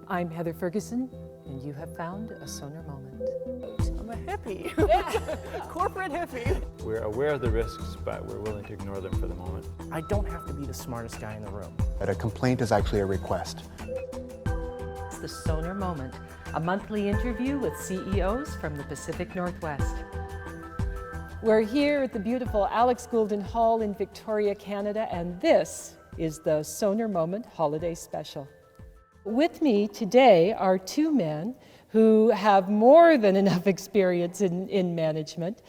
I'm Heather Ferguson, and you have found a Sonar moment. I'm a hippie, corporate hippie. We're aware of the risks, but we're willing to ignore them for the moment. I don't have to be the smartest guy in the room. But a complaint is actually a request. It's the Sonar Moment, a monthly interview with CEOs from the Pacific Northwest. We're here at the beautiful Alex Goulden Hall in Victoria, Canada, and this is the Sonar Moment Holiday Special. With me today are two men who have more than enough experience in management.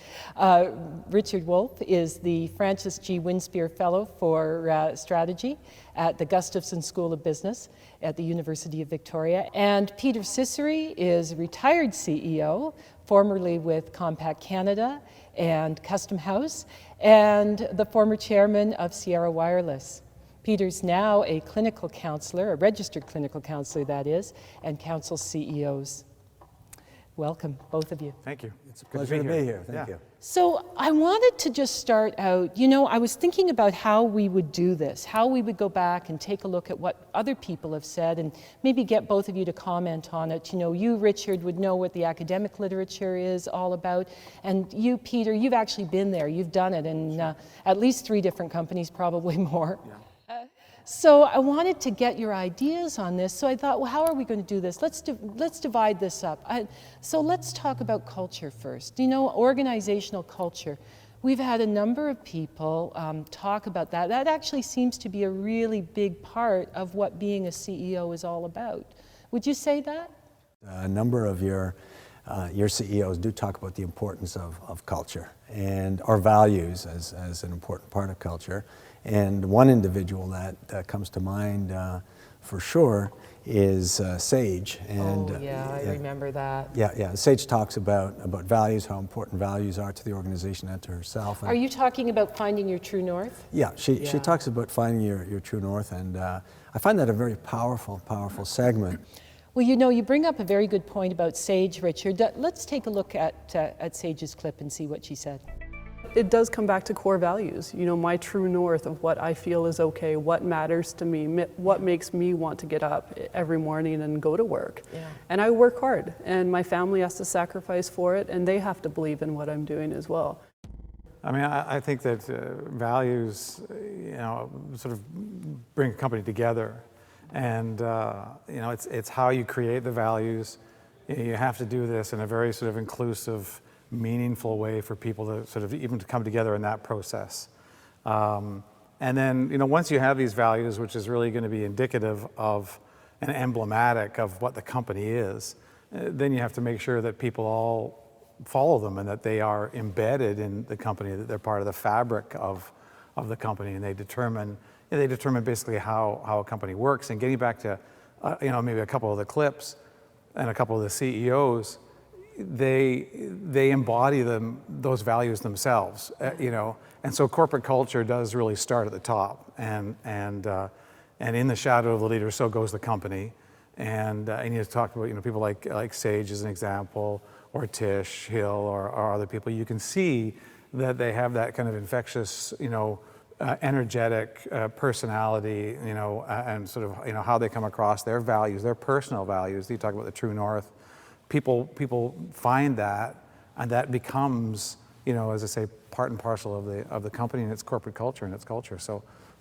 Richard Wolfe is the Francis G. Winspear Fellow for Strategy at the Gustafson School of Business at the University of Victoria. And Peter Ciceri is a retired CEO, formerly with Compact Canada and Custom House, and the former chairman of Sierra Wireless. Peter's now a clinical counselor, a registered clinical counselor that is, and counsels CEOs. Welcome, both of you. Thank you. It's a pleasure to be here. Thank you. So I wanted to just start out, I was thinking about how we would do this, how we would go back and take a look at what other people have said and maybe get both of you to comment on it. You, Richard, would know what the academic literature is all about. And you, Peter, you've actually been there. You've done it in at least 3 different companies, probably more. Yeah. So I wanted to get your ideas on this. So I thought, well, how are we going to do this? Let's divide this up. So let's talk about culture first. Organizational culture. We've had a number of people talk about that. That actually seems to be a really big part of what being a CEO is all about. Would you say that? A number of your CEOs do talk about the importance of culture and our values as an important part of culture. And one individual that comes to mind for sure is Sage. And, I remember that. Yeah. Sage talks about values, how important values are to the organization and to herself. And are you talking about finding your true north? Yeah, she talks about finding your true north, and I find that a very powerful segment. Well, you bring up a very good point about Sage, Richard. Let's take a look at Sage's clip and see what she said. It does come back to core values, my true north of what I feel is okay, what matters to me, what makes me want to get up every morning and go to work. Yeah. And I work hard, and my family has to sacrifice for it, and they have to believe in what I'm doing as well. I mean, I think that values, sort of bring a company together. And, it's how you create the values. You have to do this in a very sort of inclusive, meaningful way for people to sort of even to come together in that process. And then, once you have these values, which is really going to be indicative of and emblematic of what the company is, then you have to make sure that people all follow them and that they are embedded in the company, that they're part of the fabric of the company, and they determine basically how a company works. And getting back to, maybe a couple of the clips and a couple of the CEOs, they embody those values themselves, and so corporate culture does really start at the top, and in the shadow of the leader, so goes the company, and you talk about people like Sage as an example, or Tish Hill, or other people. You can see that they have that kind of infectious, energetic personality, and sort of how they come across, their values, their personal values. You talk about the true north. People find that, and that becomes, as I say, part and parcel of the company and its corporate culture and its culture.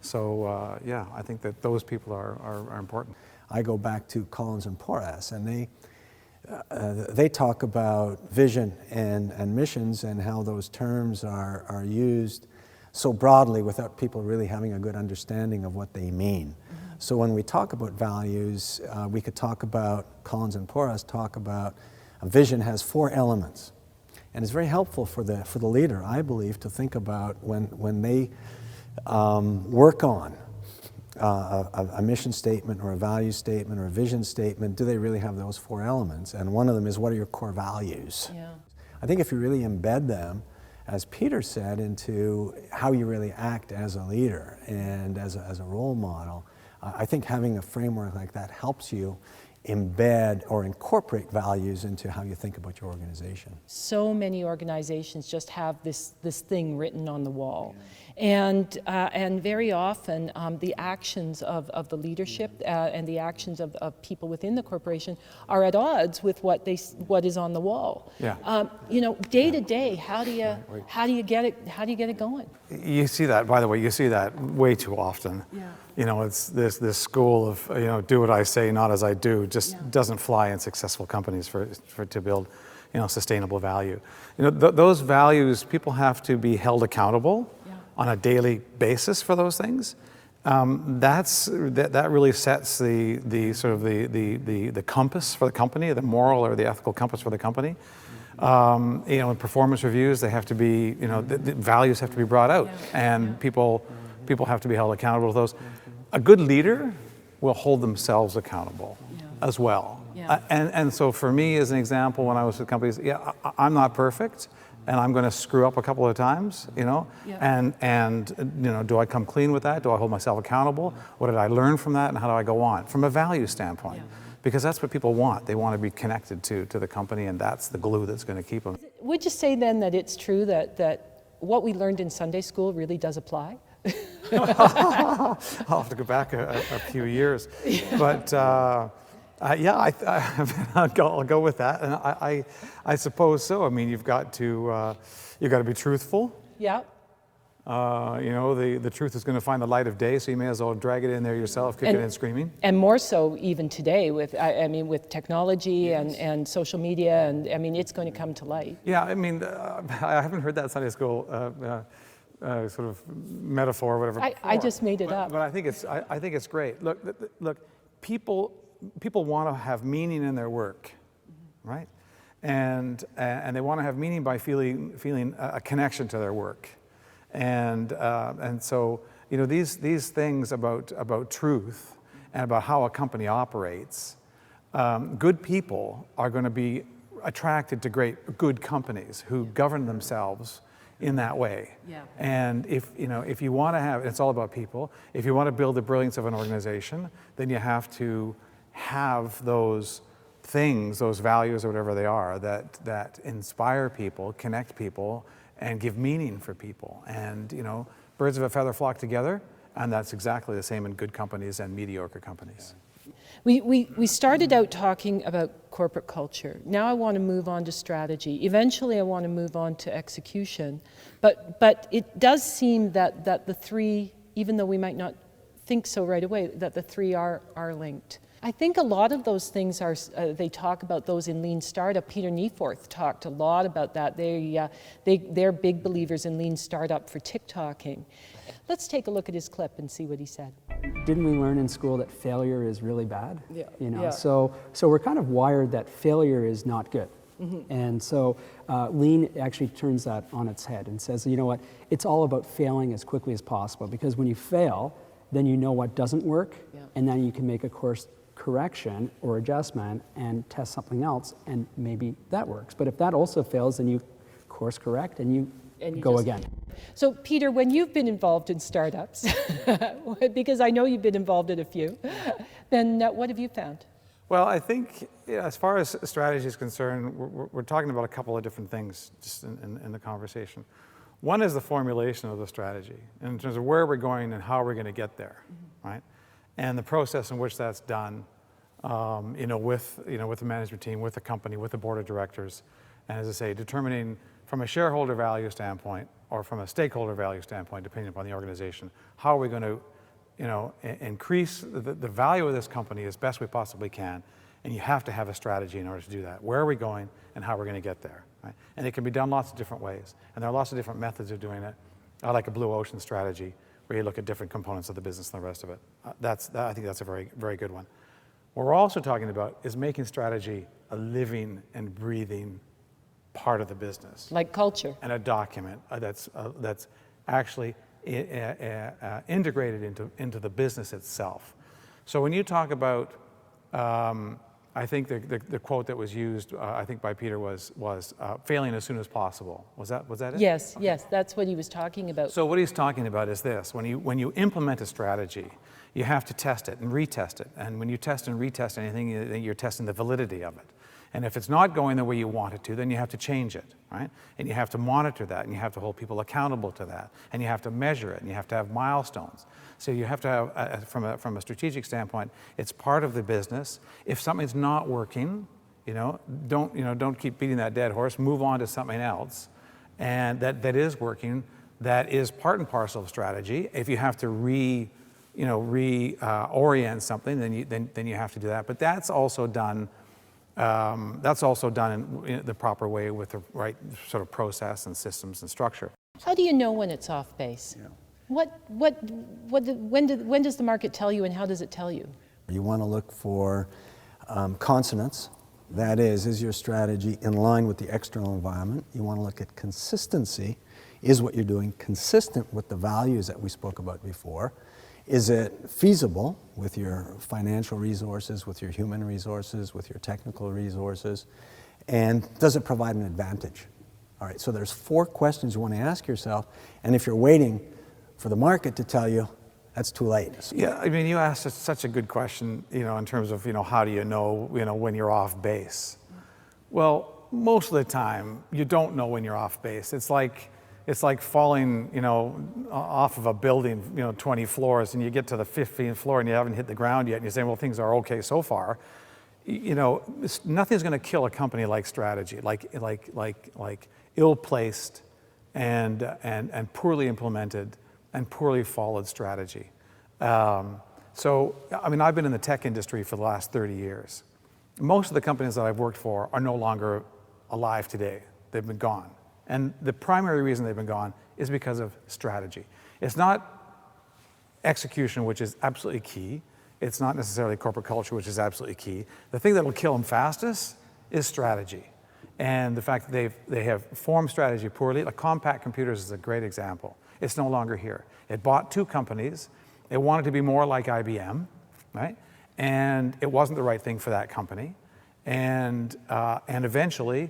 So I think that those people are important. I go back to Collins and Porras, and they talk about vision and missions and how those terms are used so broadly without people really having a good understanding of what they mean. So when we talk about values, we could talk about, Collins and Porras talk about, a vision has 4 elements. And it's very helpful for the leader, I believe, to think about when they work on a mission statement or a value statement or a vision statement, do they really have those 4 elements? And one of them is, what are your core values? Yeah. I think if you really embed them, as Peter said, into how you really act as a leader and as a role model, I think having a framework like that helps you embed or incorporate values into how you think about your organization. So many organizations just have this thing written on the wall. And very often the actions of the leadership and the actions of people within the corporation are at odds with what is on the wall. Yeah. You know, day to day, how do you get it going? You see that, by the way, you see that way too often. Yeah. You know, it's this school of, you know, do what I say, not as I do, just doesn't fly in successful companies for to build, you know, sustainable value. You know, those values, people have to be held accountable on a daily basis for those things. That really sets the sort of the compass for the company, the moral or the ethical compass for the company. You know, in performance reviews, they have to be, you know, the values have to be brought out, and people have to be held accountable to those. A good leader will hold themselves accountable as well. And so for me, as an example, when I was with companies, I'm not perfect, and I'm going to screw up a couple of times, you know, and you know, do I come clean with that? Do I hold myself accountable? What did I learn from that, and how do I go on? From a value standpoint. Because that's what people want. They want to be connected to the company, and that's the glue that's going to keep them. Would you say then that it's true that what we learned in Sunday school really does apply? I'll have to go back a few years, but I'll go with that, and I suppose so. I mean, you've got to be truthful. Yeah. You know, the truth is going to find the light of day, so you may as well drag it in there yourself, kicking and screaming. And more so even today with, I mean, with technology and social media, and I mean, it's going to come to light. Yeah, I mean, I haven't heard that Sunday school sort of metaphor or whatever. I just made it up. But I think it's great. Look, people want to have meaning in their work, right? And they want to have meaning by feeling a connection to their work. And so, you know, these things about truth and about how a company operates, good people are going to be attracted to good companies who govern themselves in that way. Yeah. And if you want to have, it's all about people. If you want to build the brilliance of an organization, then you have to have those things, those values or whatever they are, that inspire people, connect people, and give meaning for people. And, you know, birds of a feather flock together, and that's exactly the same in good companies and mediocre companies. We started out talking about corporate culture. Now I want to move on to strategy. Eventually I want to move on to execution. But it does seem that the three, even though we might not think so right away, that the three are linked. I think a lot of those things are, they talk about those in lean startup. Peter Nieforth talked a lot about that. They're big believers in lean startup for TikToking. Let's take a look at his clip and see what he said. Didn't we learn in school that failure is really bad? Yeah. You know, Yeah. so we're kind of wired that failure is not good. Mm-hmm. And so lean actually turns that on its head and says, you know what, it's all about failing as quickly as possible, because when you fail, then you know what doesn't work, and then you can make a course correction or adjustment and test something else, and maybe that works. But if that also fails, then you course correct and you go again. So Peter, when you've been involved in startups, because I know you've been involved in a few, then what have you found? Well, I think as far as strategy is concerned, we're talking about a couple of different things just in the conversation. One is the formulation of the strategy in terms of where we're going and how we're going to get there, right? And the process in which that's done, with the management team, with the company, with the board of directors, and as I say, determining from a shareholder value standpoint or from a stakeholder value standpoint, depending upon the organization, how are we going to, increase the value of this company as best we possibly can, and you have to have a strategy in order to do that. Where are we going, and how we're going to get there, right? And it can be done lots of different ways, and there are lots of different methods of doing it. I like a blue ocean strategy, where you look at different components of the business and the rest of it. I think that's a very, very good one. What we're also talking about is making strategy a living and breathing part of the business. Like culture. And a document that's actually integrated into the business itself. So when you talk about, I think the quote that was used, I think by Peter was failing as soon as possible. Was that it? Yes, Okay. yes, that's what he was talking about. So what he's talking about is this: when you implement a strategy, you have to test it and retest it. And when you test and retest anything, you're testing the validity of it. And if it's not going the way you want it to, then you have to change it, right? And you have to monitor that, and you have to hold people accountable to that, and you have to measure it, and you have to have milestones. So you have to have, from a strategic standpoint, it's part of the business. If something's not working, don't keep beating that dead horse. Move on to something else, and that is working. That is part and parcel of strategy. If you have to orient something, then you have to do that. But that's also done. That's also done in the proper way with the right sort of process and systems and structure. How do you know when it's off base? Yeah. When does the market tell you, and how does it tell you? You want to look for consonance. That is your strategy in line with the external environment? You want to look at consistency. Is what you're doing consistent with the values that we spoke about before? Is it feasible with your financial resources, with your human resources, with your technical resources? And does it provide an advantage? All right, so there's 4 questions you want to ask yourself, and if you're waiting for the market to tell you, that's too late. Yeah, I mean, you asked such a good question, in terms of, how do you know, when you're off base? Well, most of the time, you don't know when you're off base. It's like falling, off of a building, 20 floors, and you get to the 15th floor and you haven't hit the ground yet, and you're saying, well, things are okay so far. Nothing's going to kill a company like strategy, like ill-placed and poorly implemented and poorly followed strategy. So, I mean, I've been in the tech industry for the last 30 years. Most of the companies that I've worked for are no longer alive today. They've been gone. And the primary reason they've been gone is because of strategy. It's not execution, which is absolutely key. It's not necessarily corporate culture, which is absolutely key. The thing that will kill them fastest is strategy. And the fact that they have formed strategy poorly, like Compaq Computers is a great example. It's no longer here. It bought 2 companies. It wanted to be more like IBM, right? And it wasn't the right thing for that company. And eventually,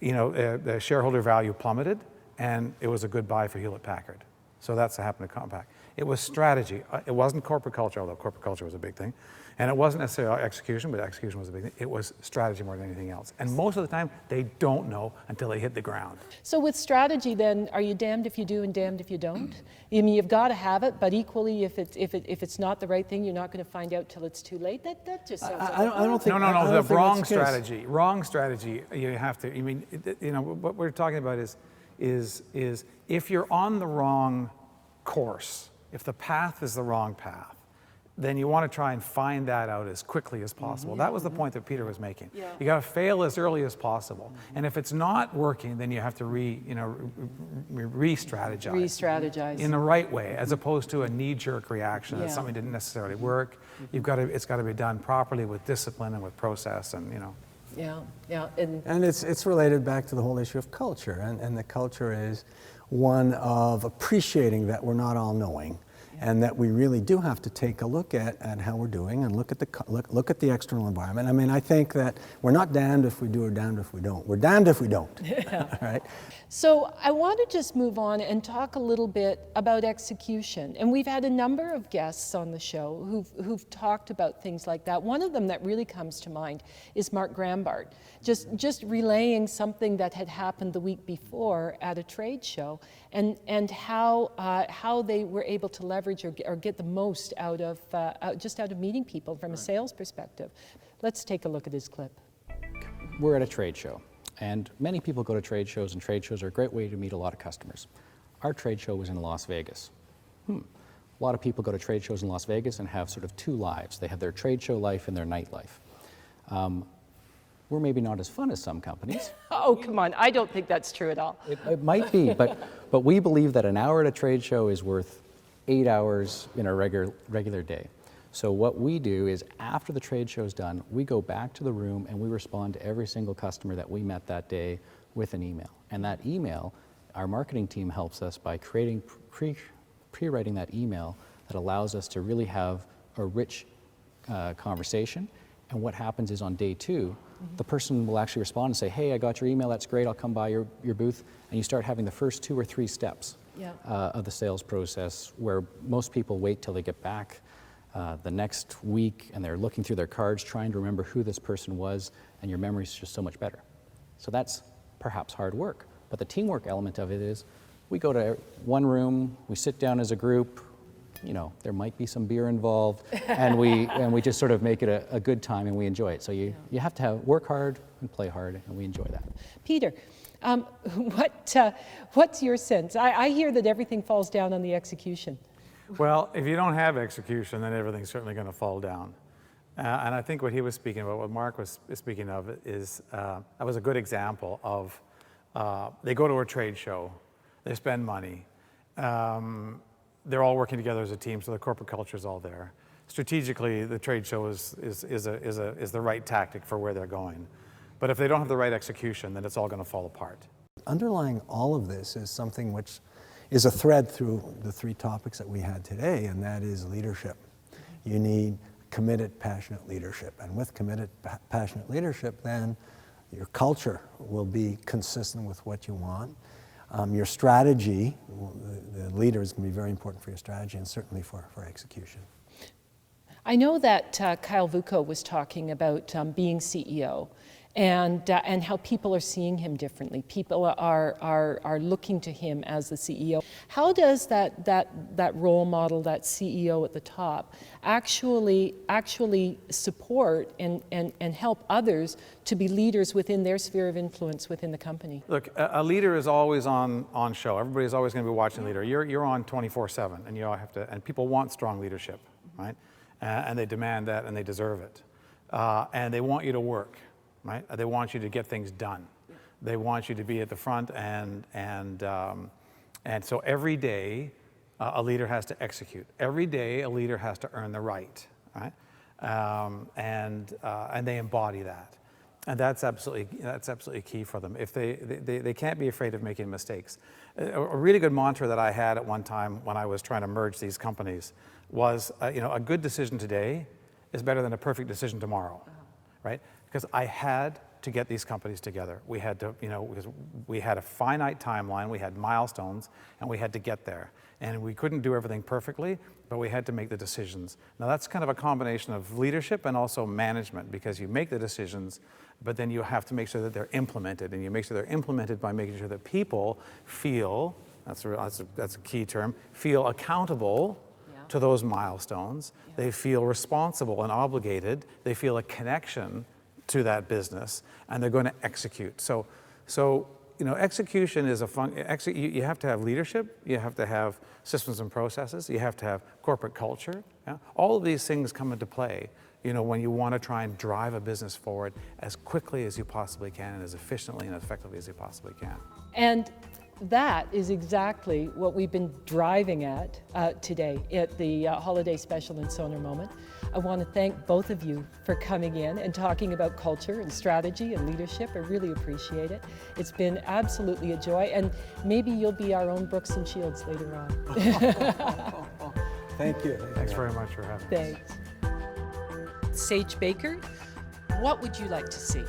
the shareholder value plummeted, and it was a good buy for Hewlett-Packard. So that's what happened to Compaq. It was strategy. It wasn't corporate culture, although corporate culture was a big thing. And it wasn't necessarily execution, but execution was a big thing. It was strategy more than anything else. And most of the time, they don't know until they hit the ground. So with strategy, then, are you damned if you do and damned if you don't? I mean, you've got to have it, but equally, if it's not the right thing, you're not going to find out till it's too late. That just sounds like I don't think. No. The wrong strategy. Wrong strategy. You have to. I mean, what we're talking about is if you're on the wrong course, if the path is the wrong path, then you want to try and find that out as quickly as possible. That was the point that Peter was making. Yeah. You got to fail as early as possible. And if it's not working, then you have to re-strategize. Re-strategize. In the right way, as opposed to a knee-jerk reaction that something didn't necessarily work. It's got to be done properly with discipline and with process, and Yeah. And it's related back to the whole issue of culture, and the culture is one of appreciating that we're not all knowing. And that we really do have to take a look at how we're doing and look at the external environment. I mean, I think that we're not damned if we do or damned if we don't. We're damned if we don't. Yeah. Right? So I want to just move on and talk a little bit about execution. And we've had a number of guests on the show who've talked about things like that. One of them that really comes to mind is Mark Grambart, just relaying something that had happened the week before at a trade show, and how they were able to leverage or get the most out of meeting people from a sales perspective. Let's take a look at this clip. We're at a trade show, and many people go to trade shows, and trade shows are a great way to meet a lot of customers. Our trade show was in Las Vegas. A lot of people go to trade shows in Las Vegas and have sort of 2 lives. They have their trade show life and their nightlife. We're maybe not as fun as some companies. Oh, come on. I don't think that's true at all. It might be, but we believe that an hour at a trade show is worth 8 hours in a regular day. So what we do is after the trade show is done, we go back to the room and we respond to every single customer that we met that day with an email. And that email, our marketing team helps us by creating, pre-writing that email that allows us to really have a rich conversation. And what happens is on day 2, the person will actually respond and say, hey, I got your email, that's great, I'll come by your booth. And you start having the first 2 or 3 steps of the sales process, where most people wait till they get back the next week and they're looking through their cards trying to remember who this person was, and your memory's just so much better. So that's perhaps hard work. But the teamwork element of it is we go to one room, we sit down as a group, you know, there might be some beer involved, and we just sort of make it a good time and we enjoy it. So you have to work hard and play hard, and we enjoy that. Peter, what's your sense? I hear that everything falls down on the execution. Well, if you don't have execution, then everything's certainly going to fall down. And I think what he was speaking about, what Mark was speaking of, is that was a good example of they go to a trade show, they spend money, they're all working together as a team, so the corporate culture is all there. Strategically, the trade show is the right tactic for where they're going. But if they don't have the right execution, then it's all going to fall apart. Underlying all of this is something which is a thread through the three topics that we had today, and that is leadership. You need committed, passionate leadership. And with committed, passionate leadership, then your culture will be consistent with what you want. Your strategy, the leader is going to be very important for your strategy and certainly for execution. I know that Kyle Vuko was talking about being CEO and how people are seeing him differently. People are looking to him as the CEO. How does that role model, that CEO at the top, actually support and help others to be leaders within their sphere of influence within the company? Look, a leader is always on show. Everybody's always going to be watching a leader. You're on 24/7, and you all have to. And people want strong leadership, right? And they demand that, and they deserve it. And they want you to work. Right? They want you to get things done. They want you to be at the front, and so every day a leader has to execute. Every day a leader has to earn the right, right? And they embody that, and that's absolutely key for them. If they can't be afraid of making mistakes. A really good mantra that I had at one time when I was trying to merge these companies was, a good decision today is better than a perfect decision tomorrow, right? Because I had to get these companies together. We had to, because we had a finite timeline, we had milestones, and we had to get there. And we couldn't do everything perfectly, but we had to make the decisions. Now that's kind of a combination of leadership and also management, because you make the decisions, but then you have to make sure that they're implemented, and you make sure they're implemented by making sure that people feel, that's a key term, feel accountable to those milestones. They feel responsible and obligated. They feel a connection to that business, and they're going to execute. So execution is you have to have leadership, you have to have systems and processes, you have to have corporate culture. Yeah? All of these things come into play, when you want to try and drive a business forward as quickly as you possibly can and as efficiently and effectively as you possibly can. And that is exactly what we've been driving at today at the Holiday Special and Sonar Moment. I want to thank both of you for coming in and talking about culture and strategy and leadership. I really appreciate it. It's been absolutely a joy, and maybe you'll be our own Brooks and Shields later on. Thank you. Thanks very much for having us. Thanks. Sage Baker, what would you like to see?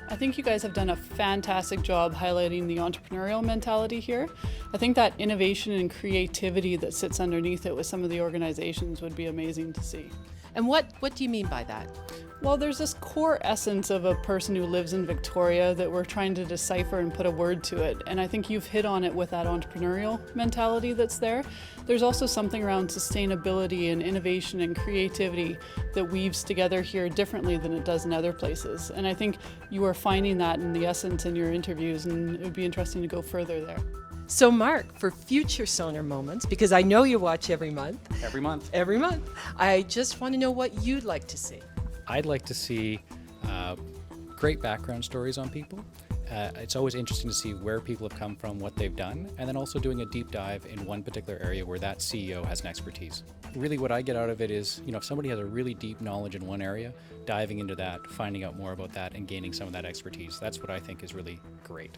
I think you guys have done a fantastic job highlighting the entrepreneurial mentality here. I think that innovation and creativity that sits underneath it with some of the organizations would be amazing to see. And what do you mean by that? Well, there's this core essence of a person who lives in Victoria that we're trying to decipher and put a word to it. And I think you've hit on it with that entrepreneurial mentality that's there. There's also something around sustainability and innovation and creativity that weaves together here differently than it does in other places. And I think you are finding that in the essence in your interviews, and it would be interesting to go further there. So Mark, for future Sonar Moments, because I know you watch every month. Every month. Every month. I just want to know what you'd like to see. I'd like to see great background stories on people. It's always interesting to see where people have come from, what they've done, and then also doing a deep dive in one particular area where that CEO has an expertise. Really what I get out of it is, if somebody has a really deep knowledge in one area, diving into that, finding out more about that, and gaining some of that expertise. That's what I think is really great.